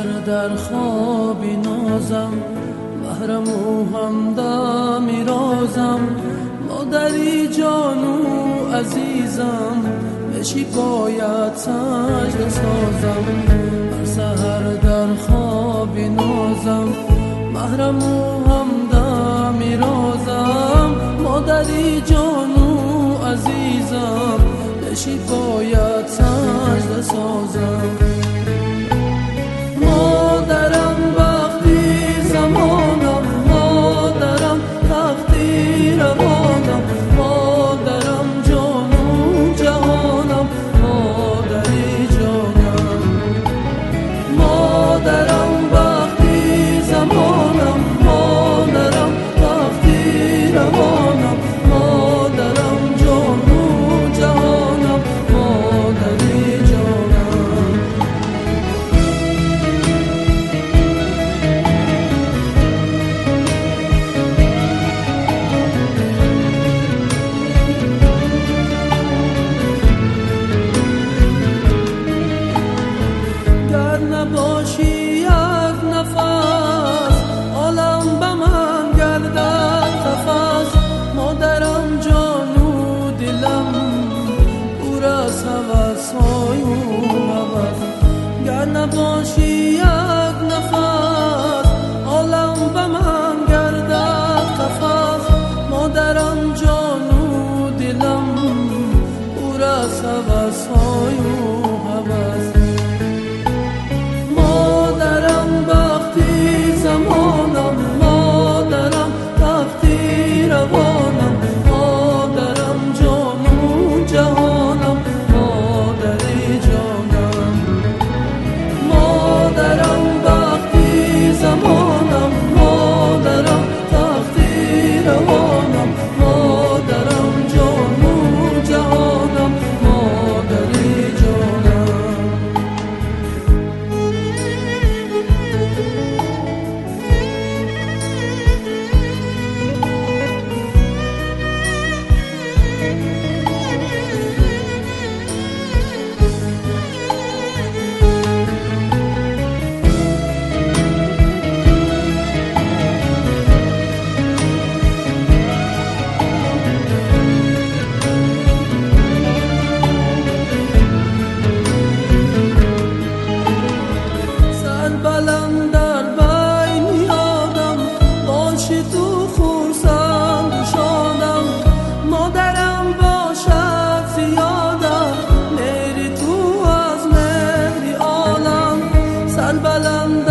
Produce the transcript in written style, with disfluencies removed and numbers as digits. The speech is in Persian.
سحر در خوابی نازم، محرم و همدم میرازم. مادری جانو عزیزم، بشی باید سجده سازم. هر سحر در خوابی نازم، محرم و همدم میرازم. مادری جانو عزیزم، بشی باید سجده سازم. مادرم وقتی زمانم، مادرم وقتی روانم، مادرم جانم جهانم، مادری جانم. مادرم وقتی زمانم، مادرم وقتی روانم، مادرم جانم جهانم، مادری جانم. نباشی یک نفس، عالم به من گردد قفس. مادرم جانو دلم پر از هوس‌های هوس. گر نباشی یک نفس، عالم به من گردد قفس. مادرم جانو دلم پر از هوس‌های هوس. مادرم وقتی زمانم، مادرم وقتی روانم، مادرم جانم جهانم، مادری جانم. مادرم وقتی زمانم، مادرم وقتی روانم، مادرم جانم جهانم، مادری جانم. بلند در بین یادم، باشی تو خورسند شادم. مادرم باشد زیادم، میری تو از مهری عالم. سر بلند